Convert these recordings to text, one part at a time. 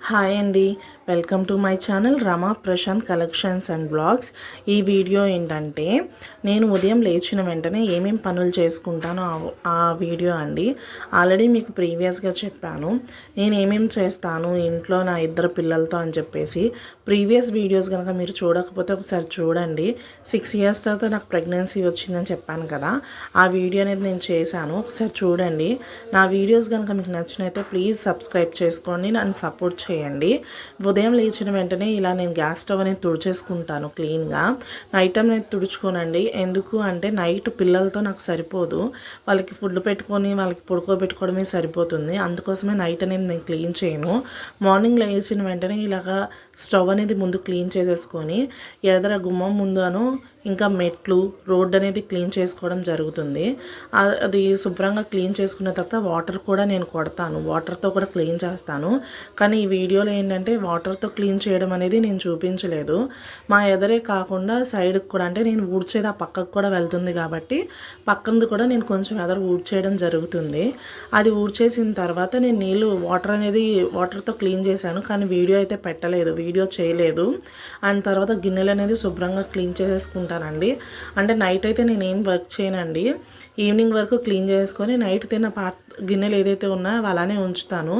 Hi అండి, welcome to my channel Rama Prashanth collections and blogs. ఈ video ఏంటంటే నేను ఉదయం లేచిన వెంటనే ఏమేం పనులు చేసుకుంటానో ఆ వీడియో అండి. ఆల్రెడీ మీకు ప్రీవియస్గా చెప్పాను నేను ఏమేమి చేస్తాను ఇంట్లో నా ఇద్దరు పిల్లలతో అని చెప్పేసి. ప్రీవియస్ వీడియోస్ కనుక మీరు చూడకపోతే ఒకసారి చూడండి. 6 years తర్వాత నాకు ప్రెగ్నెన్సీ వచ్చిందని చెప్పాను కదా, ఆ వీడియో అనేది నేను చేశాను, ఒకసారి చూడండి. నా వీడియోస్ కనుక మీకు నచ్చినైతే ప్లీజ్ సబ్స్క్రైబ్ చేసుకోండి, నన్ను సపోర్ట్ చేయండి. ఉదయం లేచిన వెంటనే ఇలా నేను గ్యాస్ స్టవ్ అనేది తుడిచేసుకుంటాను క్లీన్గా. నైట్ టైం అనేది తుడుచుకోనండి. ఎందుకు అంటే నైట్ పిల్లలతో నాకు సరిపోదు, వాళ్ళకి ఫుడ్ పెట్టుకొని వాళ్ళకి పడుకోబెట్టుకోవడమే సరిపోతుంది. అందుకోసమే నైట్ అనేది నేను క్లీన్ చేయను. మార్నింగ్ లేచిన వెంటనే ఇలాగా స్టవ్ అనేది ముందు క్లీన్ చేసేసుకొని ఎదర గుమ్మం ముందును ఇంకా మెట్లు రోడ్ అనేది క్లీన్ చేసుకోవడం జరుగుతుంది. అది శుభ్రంగా క్లీన్ చేసుకున్న తర్వాత వాటర్ కూడా నేను కొడతాను, వాటర్తో కూడా క్లీన్ చేస్తాను. కానీ ఈ వీడియోలో ఏంటంటే వాటర్తో క్లీన్ చేయడం అనేది నేను చూపించలేదు. మా ఎదరే కాకుండా సైడ్కి కూడా, అంటే నేను ఊడ్చేది ఆ పక్కకు కూడా వెళ్తుంది కాబట్టి పక్కనది కూడా నేను కొంచెం ఎదర ఊడ్చేయడం జరుగుతుంది. అది ఊడ్చేసిన తర్వాత నేను వాటర్తో క్లీన్ చేశాను, కానీ వీడియో అయితే పెట్టలేదు, వీడియో చేయలేదు. అండ్ తర్వాత గిన్నెలు అనేది శుభ్రంగా క్లీన్ చేసేసుకుంటాను అండి. అంటే నైట్ అయితే నేను ఏం వర్క్ చేయనండి, ఈవినింగ్ వరకు క్లీన్ చేసుకొని నైట్ తిన్న గిన్నెలు ఏదైతే ఉన్నాయో అలానే ఉంచుతాను.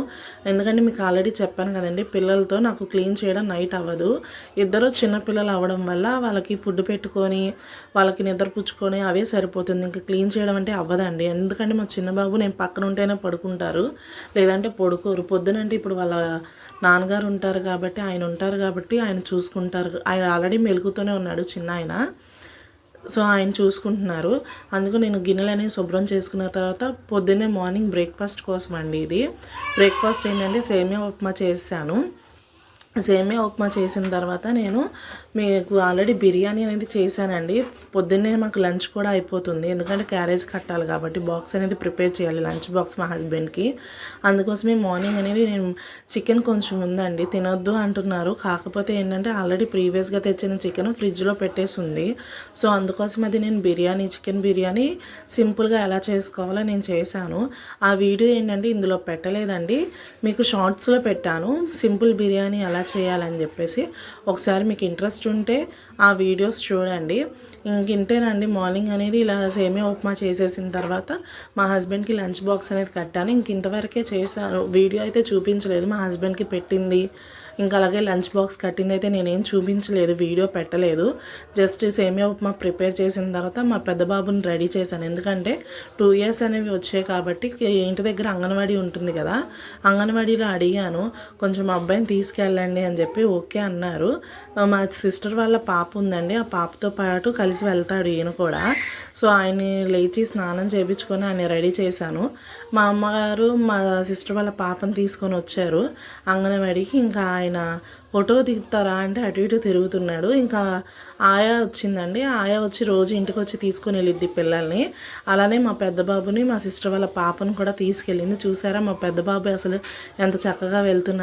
ఎందుకంటే మీకు ఆల్రెడీ చెప్పాను కదండి, పిల్లలతో నాకు క్లీన్ చేయడం నైట్ అవ్వదు. ఇద్దరు చిన్నపిల్లలు అవ్వడం వల్ల వాళ్ళకి ఫుడ్ పెట్టుకొని వాళ్ళకి నిద్రపుచ్చుకొని అవే సరిపోతుంది. ఇంకా క్లీన్ చేయడం అంటే అవ్వదండి. ఎందుకంటే మా చిన్న బాబు నేను పక్కన ఉంటేనే పడుకుంటారు, లేదంటే పడుకోరు. పొద్దునంటే ఇప్పుడు వాళ్ళ నాన్నగారు ఉంటారు కాబట్టి ఆయన చూసుకుంటారు. ఆయన ఆల్రెడీ మెలుగుతూనే ఉన్నాడు చిన్న ఆయన, సో ఆయన చూసుకుంటున్నారు. అందుకు నేను గిన్నెలని శుభ్రం చేసుకున్న తర్వాత పొద్దున్నే మార్నింగ్ బ్రేక్ఫాస్ట్ కోసం అండి. ఇది బ్రేక్ఫాస్ట్ ఏంటంటే సేమియా ఉప్మా చేశాను. సేమియా ఉప్మా చేసిన తర్వాత నేను మీకు ఆల్రెడీ బిర్యానీ అనేది చేశానండి. పొద్దున్నే మాకు లంచ్ కూడా అయిపోతుంది, ఎందుకంటే క్యారేజ్ కట్టాలి కాబట్టి బాక్స్ అనేది ప్రిపేర్ చేయాలి, లంచ్ బాక్స్ మా హస్బెండ్కి. అందుకోసమే మార్నింగ్ అనేది నేను చికెన్ కొంచెం ఉందండి, తినొద్దు అంటున్నారు. కాకపోతే ఏంటంటే ఆల్రెడీ ప్రీవియస్గా తెచ్చిన చికెన్ ఫ్రిడ్జ్లో పెట్టేసి ఉంది. సో అందుకోసం అది నేను చికెన్ బిర్యానీ సింపుల్గా ఎలా చేసుకోవాలో నేను చేశాను. ఆ వీడియో ఏంటంటే ఇందులో పెట్టలేదండి, మీకు షార్ట్స్లో పెట్టాను సింపుల్ బిర్యానీ ఎలా చేయాలని చెప్పేసి. ఒకసారి మీకు ఇంట్రెస్ట్ ఉంటే ఆ వీడియోస్ చూడండి. ఇంతేనండి. మార్నింగ్ అనేది ఇలా సేమియా ఉప్మా చేసేసిన తర్వాత మా హస్బెండ్కి లంచ్ బాక్స్ అనేది కట్టాను. ఇంతవరకే చేశాను, వీడియో అయితే చూపించలేదు. మా హస్బెండ్కి పెట్టింది ఇంకా అలాగే లంచ్ బాక్స్ కట్టింది అయితే నేనేం చూపించలేదు, వీడియో పెట్టలేదు. జస్ట్ సేమియా ఉప్మా ప్రిపేర్ చేసిన తర్వాత మా పెద్ద బాబుని రెడీ చేశాను. ఎందుకంటే 2 years అనేవి వచ్చాయి కాబట్టి ఇంటి దగ్గర అంగన్వాడీ ఉంటుంది కదా, అంగన్వాడీలో అడిగాను కొంచెం మా అబ్బాయిని తీసుకెళ్ళండి అని చెప్పి ఓకే అన్నారు. మా సిస్టర్ వాళ్ళ పాప ఉందండి, ఆ పాపతో పాటు కలిసి వెళ్తాడు ఈయన కూడా. సో ఆయన్ని లేచి స్నానం చేయించుకొని ఆయన రెడీ చేశాను. మా అమ్మగారు మా సిస్టర్ వాళ్ళ పాపను తీసుకొని వచ్చారు అంగన్వాడీకి. ఇంకా ఆయన ఫోటో దిగుతారా అంటే అటు ఇటు తిరుగుతున్నాడు. ఇంకా ఆయా వచ్చిందండి, ఆయా వచ్చి రోజు ఇంటికి వచ్చి తీసుకొని వెళ్ళిద్ది పిల్లల్ని. అలానే మా పెద్ద బాబుని మా సిస్టర్ వాళ్ళ పాపను కూడా తీసుకెళ్ళింది. చూసారా మా పెద్ద బాబు అసలు ఎంత చక్కగా వెళ్తున్నాడు.